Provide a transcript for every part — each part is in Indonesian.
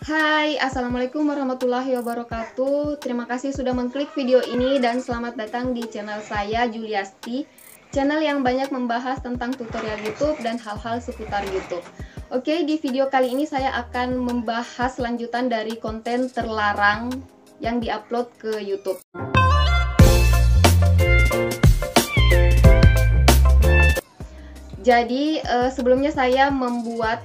Hai, Assalamualaikum warahmatullahi wabarakatuh. Terima kasih sudah mengklik video ini dan selamat datang di channel saya, Juliasti. Channel yang banyak membahas tentang tutorial YouTube dan hal-hal seputar YouTube. Oke, di video kali ini saya akan membahas lanjutan dari konten terlarang yang diupload ke YouTube. Jadi, sebelumnya saya membuat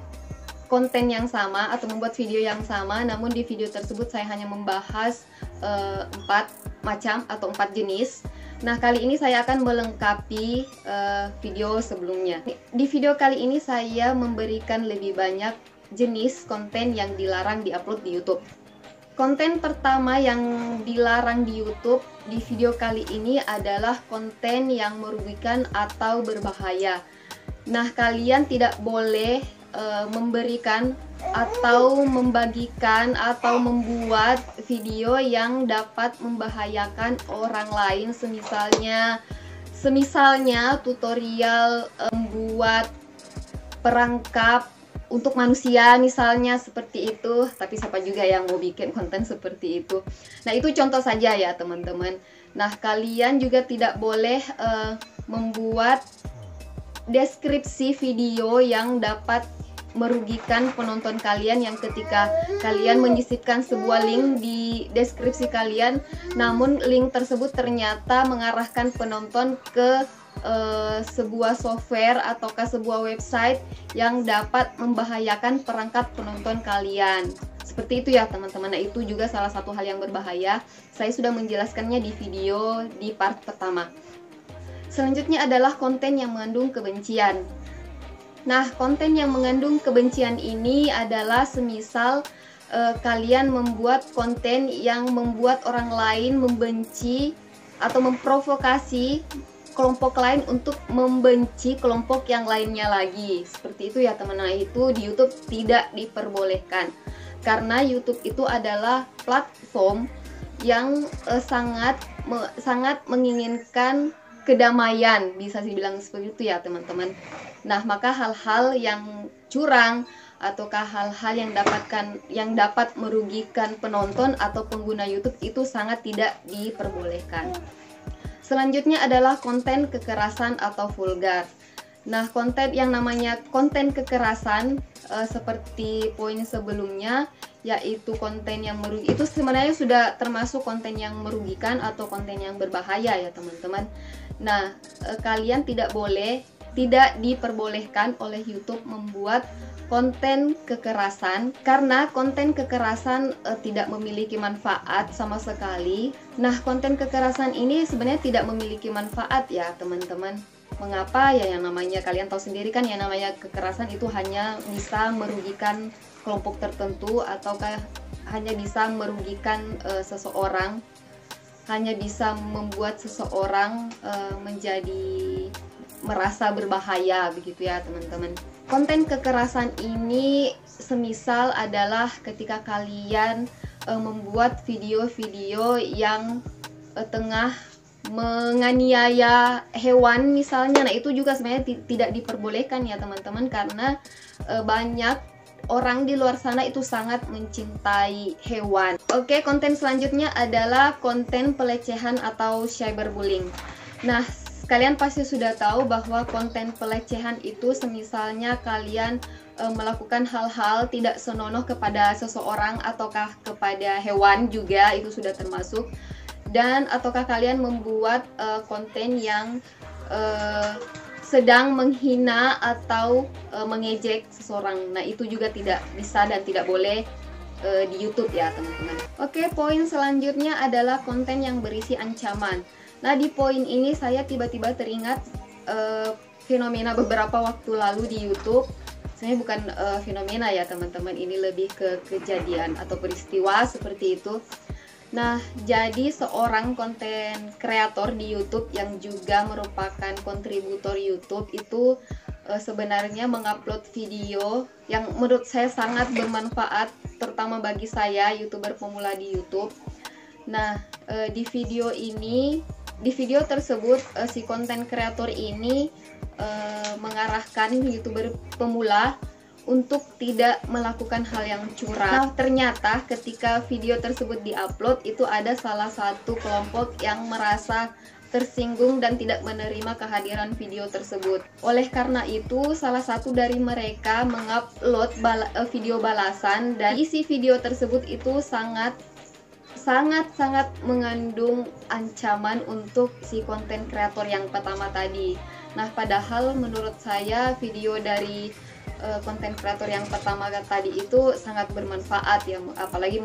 konten yang sama atau membuat video yang sama, namun di video tersebut saya hanya membahas 4 macam atau 4 jenis. Nah, kali ini saya akan melengkapi video sebelumnya. Di video kali ini saya memberikan lebih banyak jenis konten yang dilarang diupload di YouTube. Konten pertama yang dilarang di YouTube di video kali ini adalah konten yang merugikan atau berbahaya. Nah, kalian tidak boleh memberikan atau membagikan atau membuat video yang dapat membahayakan orang lain, semisalnya tutorial membuat perangkap untuk manusia misalnya seperti itu. Tapi siapa juga yang mau bikin konten seperti itu. Nah, itu contoh saja ya teman-teman. Nah, kalian juga tidak boleh membuat deskripsi video yang dapat merugikan penonton kalian, yang ketika kalian menyisipkan sebuah link di deskripsi kalian, namun link tersebut ternyata mengarahkan penonton ke sebuah software ataukah sebuah website yang dapat membahayakan perangkat penonton kalian. Seperti itu ya teman-teman. Nah, itu juga salah satu hal yang berbahaya. Saya sudah menjelaskannya di video di part pertama. Selanjutnya adalah konten yang mengandung kebencian. Nah, konten yang mengandung kebencian ini adalah semisal kalian membuat konten yang membuat orang lain membenci atau memprovokasi kelompok lain untuk membenci kelompok yang lainnya lagi. Seperti itu ya teman-teman. Itu di YouTube tidak diperbolehkan. Karena YouTube itu adalah platform yang sangat menginginkan kedamaian, bisa dibilang seperti itu ya teman-teman. Nah, maka hal-hal yang curang ataukah hal-hal yang dapat merugikan penonton atau pengguna YouTube itu sangat tidak diperbolehkan. Selanjutnya adalah konten kekerasan atau vulgar. Nah, konten yang namanya konten kekerasan seperti poin sebelumnya, yaitu konten yang merugikan, itu sebenarnya sudah termasuk konten yang merugikan atau konten yang berbahaya ya teman-teman. Nah, kalian tidak diperbolehkan oleh YouTube membuat konten kekerasan, karena konten kekerasan tidak memiliki manfaat sama sekali. Nah, konten kekerasan ini sebenarnya tidak memiliki manfaat ya teman-teman. Mengapa? Ya yang namanya kalian tahu sendiri kan, yang namanya kekerasan itu hanya bisa merugikan kelompok tertentu ataukah hanya bisa merugikan seseorang, hanya bisa membuat seseorang menjadi merasa berbahaya begitu ya teman-teman. Konten kekerasan ini semisal adalah ketika kalian membuat video-video yang tengah menganiaya hewan misalnya. Nah, itu juga sebenarnya tidak diperbolehkan ya teman-teman, karena banyak orang di luar sana itu sangat mencintai hewan. Oke, konten selanjutnya adalah konten pelecehan atau cyberbullying. Nah, kalian pasti sudah tahu bahwa konten pelecehan itu semisalnya kalian melakukan hal-hal tidak senonoh kepada seseorang ataukah kepada hewan juga, itu sudah termasuk. Dan ataukah kalian membuat konten yang sedang menghina atau mengejek seseorang. Nah, itu juga tidak bisa dan tidak boleh di YouTube ya teman-teman. Oke, poin selanjutnya adalah konten yang berisi ancaman. Nah, di poin ini saya tiba-tiba teringat fenomena beberapa waktu lalu di YouTube. Sebenarnya bukan fenomena ya teman-teman, ini lebih ke kejadian atau peristiwa seperti itu. Nah, jadi seorang konten kreator di YouTube yang juga merupakan kontributor YouTube itu sebenarnya mengupload video yang menurut saya sangat bermanfaat, terutama bagi saya, YouTuber pemula di YouTube. Nah, di video tersebut si konten kreator ini mengarahkan YouTuber pemula untuk tidak melakukan hal yang curang. Nah, ternyata ketika video tersebut diupload itu ada salah satu kelompok yang merasa tersinggung dan tidak menerima kehadiran video tersebut. Oleh karena itu, salah satu dari mereka mengupload video balasan, dan isi video tersebut itu sangat mengandung ancaman untuk si konten kreator yang pertama tadi. Nah, padahal menurut saya video dari konten kreator yang pertama tadi itu sangat bermanfaat ya, apalagi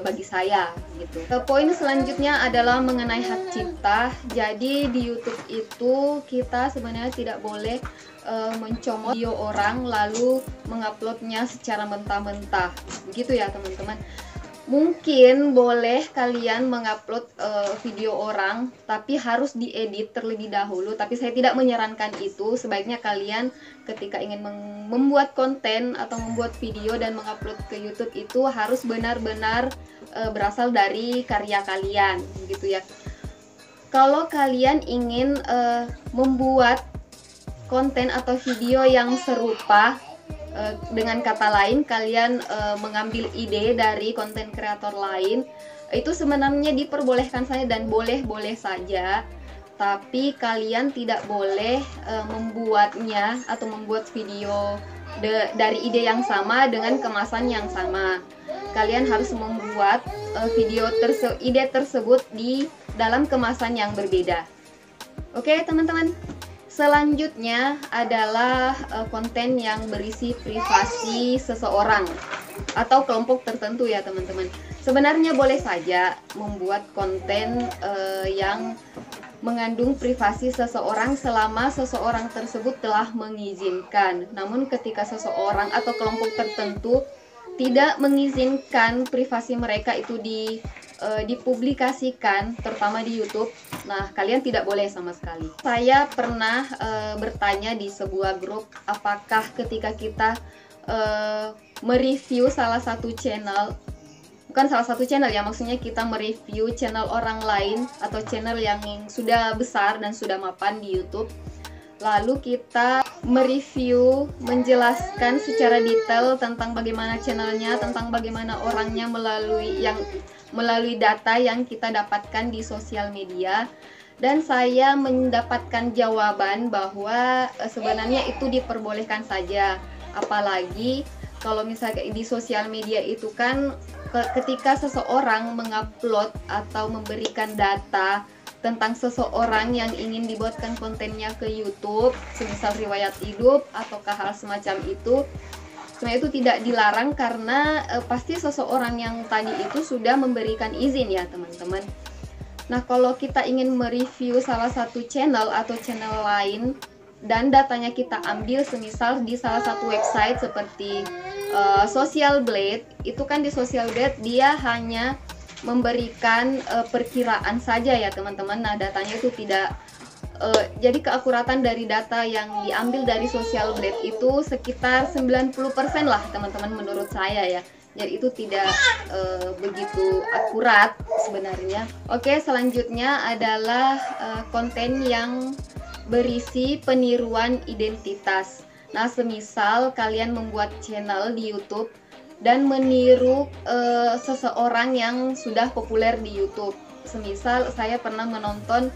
bagi saya gitu. Poin selanjutnya adalah mengenai hak cipta. Jadi di YouTube itu kita sebenarnya tidak boleh mencomot video orang lalu menguploadnya secara mentah-mentah, begitu ya teman-teman. Mungkin boleh kalian mengupload video orang, tapi harus diedit terlebih dahulu. Tapi saya tidak menyarankan itu. Sebaiknya kalian ketika ingin membuat konten atau membuat video dan mengupload ke YouTube itu harus benar-benar berasal dari karya kalian, gitu ya. Kalau kalian ingin membuat konten atau video yang serupa, dengan kata lain, kalian mengambil ide dari konten kreator lain, itu sebenarnya diperbolehkan saja dan boleh-boleh saja. Tapi kalian tidak boleh membuatnya atau membuat video dari ide yang sama dengan kemasan yang sama. Kalian harus membuat ide tersebut di dalam kemasan yang berbeda. Oke, teman-teman. Selanjutnya adalah konten yang berisi privasi seseorang atau kelompok tertentu ya teman-teman. Sebenarnya boleh saja membuat konten yang mengandung privasi seseorang selama seseorang tersebut telah mengizinkan. Namun ketika seseorang atau kelompok tertentu tidak mengizinkan privasi mereka itu dipublikasikan, terutama di YouTube, nah kalian tidak boleh sama sekali. Saya pernah bertanya di sebuah grup, apakah ketika kita mereview salah satu channel, bukan salah satu channel ya, maksudnya kita mereview channel orang lain atau channel yang sudah besar dan sudah mapan di YouTube, lalu kita mereview, menjelaskan secara detail tentang bagaimana channelnya, tentang bagaimana orangnya melalui data yang kita dapatkan di sosial media. Dan saya mendapatkan jawaban bahwa sebenarnya itu diperbolehkan saja. Apalagi kalau misalnya di sosial media itu kan ketika seseorang mengupload atau memberikan data tentang seseorang yang ingin dibuatkan kontennya ke YouTube, semisal riwayat hidup ataukah hal semacam itu, sebenarnya itu tidak dilarang karena pasti seseorang yang tadi itu sudah memberikan izin ya teman-teman. Nah, kalau kita ingin mereview salah satu channel atau channel lain dan datanya kita ambil semisal di salah satu website seperti Social Blade, itu kan di Social Blade dia hanya memberikan perkiraan saja ya teman-teman. Nah, datanya itu tidak jadi keakuratan dari data yang diambil dari Social Blade itu sekitar 90% lah teman-teman menurut saya ya. Jadi itu tidak begitu akurat sebenarnya. Oke, selanjutnya adalah konten yang berisi peniruan identitas. Nah, semisal kalian membuat channel di YouTube dan meniru seseorang yang sudah populer di YouTube. Semisal saya pernah menonton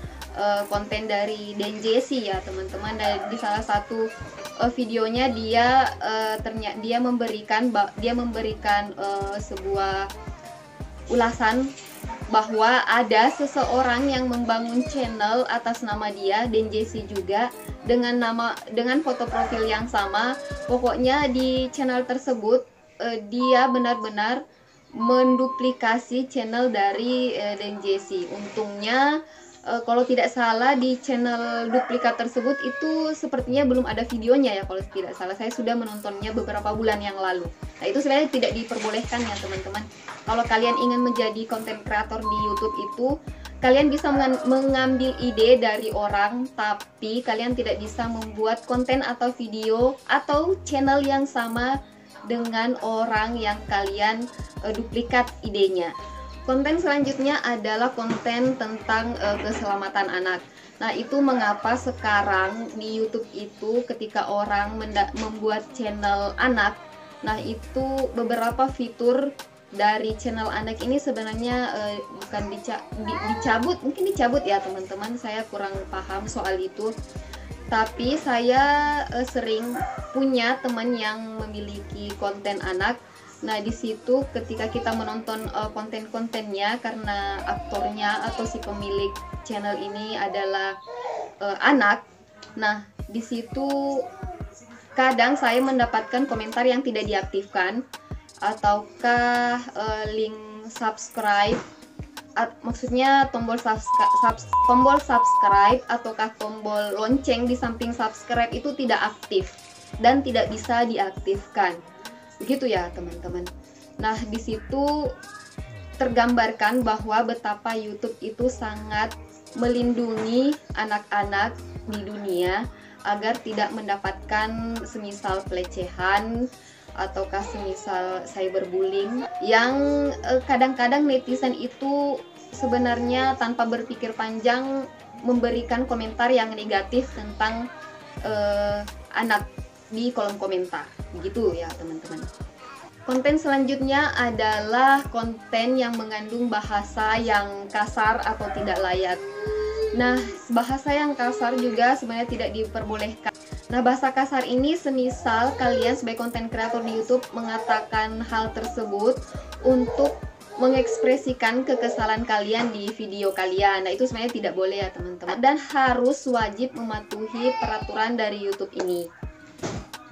konten dari Den Jesse ya teman-teman, dan di salah satu videonya dia memberikan sebuah ulasan bahwa ada seseorang yang membangun channel atas nama dia, Den Jesse juga, dengan foto profil yang sama. Pokoknya di channel tersebut dia benar-benar menduplikasi channel dari Den Jesse. Untungnya kalau tidak salah di channel duplikat tersebut itu sepertinya belum ada videonya ya kalau tidak salah. Saya sudah menontonnya beberapa bulan yang lalu. Nah, itu sebenarnya tidak diperbolehkan ya teman-teman. Kalau kalian ingin menjadi konten kreator di YouTube itu, kalian bisa mengambil ide dari orang, tapi kalian tidak bisa membuat konten atau video atau channel yang sama dengan orang yang kalian duplikat idenya. Konten selanjutnya adalah konten tentang keselamatan anak. Nah, itu mengapa sekarang di YouTube itu ketika orang membuat channel anak Nah, itu beberapa fitur dari channel anak ini sebenarnya bukan dicabut, mungkin dicabut ya teman-teman, saya kurang paham soal itu. Tapi saya sering punya teman yang memiliki konten anak. Nah, di situ ketika kita menonton konten-kontennya, karena aktornya atau si pemilik channel ini adalah anak. Nah, di situ kadang saya mendapatkan komentar yang tidak diaktifkan, ataukah link subscribe, maksudnya tombol subscribe ataukah tombol lonceng di samping subscribe itu tidak aktif dan tidak bisa diaktifkan. Begitu ya teman-teman. Nah, di situ tergambarkan bahwa betapa YouTube itu sangat melindungi anak-anak di dunia agar tidak mendapatkan semisal pelecehan ataukah semisal cyberbullying yang kadang-kadang netizen itu sebenarnya tanpa berpikir panjang memberikan komentar yang negatif tentang anak di kolom komentar. Begitu ya teman-teman. Konten selanjutnya adalah konten yang mengandung bahasa yang kasar atau tidak layak. Nah, bahasa yang kasar juga sebenarnya tidak diperbolehkan. Nah, bahasa kasar ini semisal kalian sebagai konten kreator di YouTube mengatakan hal tersebut untuk mengekspresikan kekesalan kalian di video kalian. Nah, itu sebenarnya tidak boleh ya teman-teman, dan harus wajib mematuhi peraturan dari YouTube ini.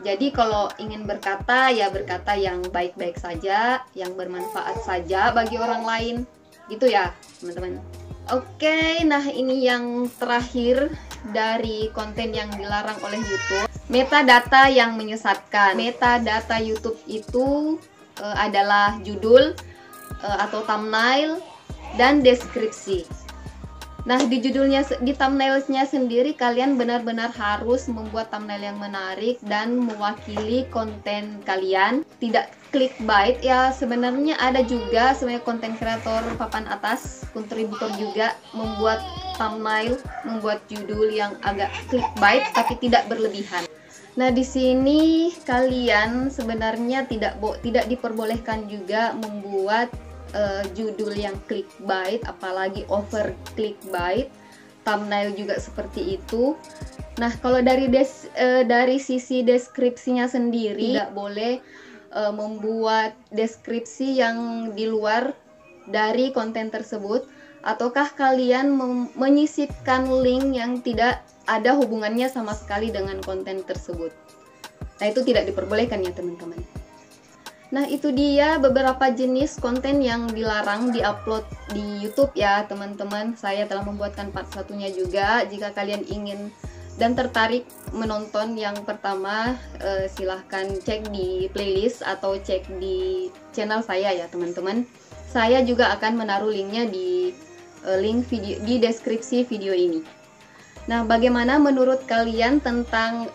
Jadi kalau ingin berkata, ya berkata yang baik-baik saja, yang bermanfaat saja bagi orang lain. Gitu ya teman-teman. Oke, nah ini yang terakhir dari konten yang dilarang oleh YouTube. Metadata yang menyesatkan. Metadata YouTube itu adalah judul atau thumbnail dan deskripsi. Nah, di judulnya, di thumbnailnya sendiri kalian benar-benar harus membuat thumbnail yang menarik dan mewakili konten kalian. Tidak clickbait ya, sebenarnya ada juga sebenarnya konten kreator papan atas, kontributor juga membuat thumbnail, membuat judul yang agak clickbait tapi tidak berlebihan. Nah, di sini kalian sebenarnya tidak diperbolehkan juga membuat judul yang clickbait, apalagi over clickbait. Thumbnail juga seperti itu. Nah, kalau dari sisi deskripsinya sendiri tidak boleh membuat deskripsi yang di luar dari konten tersebut, ataukah kalian menyisipkan link yang tidak ada hubungannya sama sekali dengan konten tersebut. Nah, itu tidak diperbolehkan ya teman-teman. Nah, itu dia beberapa jenis konten yang dilarang diupload di YouTube ya teman-teman. Saya telah membuatkan part satunya juga. Jika kalian ingin dan tertarik menonton yang pertama, silahkan cek di playlist atau cek di channel saya ya teman-teman. Saya juga akan menaruh linknya di link video di deskripsi video ini. Nah, bagaimana menurut kalian tentang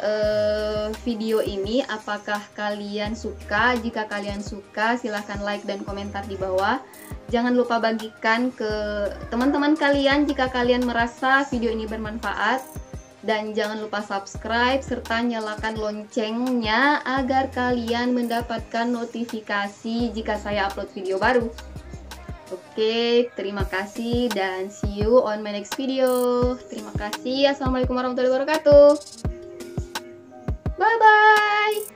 video ini? Apakah kalian suka? Jika kalian suka, silahkan like dan komentar di bawah. Jangan lupa bagikan ke teman-teman kalian jika kalian merasa video ini bermanfaat. Dan jangan lupa subscribe serta nyalakan loncengnya agar kalian mendapatkan notifikasi jika saya upload video baru. Oke, terima kasih dan see you on my next video. Terima kasih. Assalamualaikum warahmatullahi wabarakatuh. Bye-bye.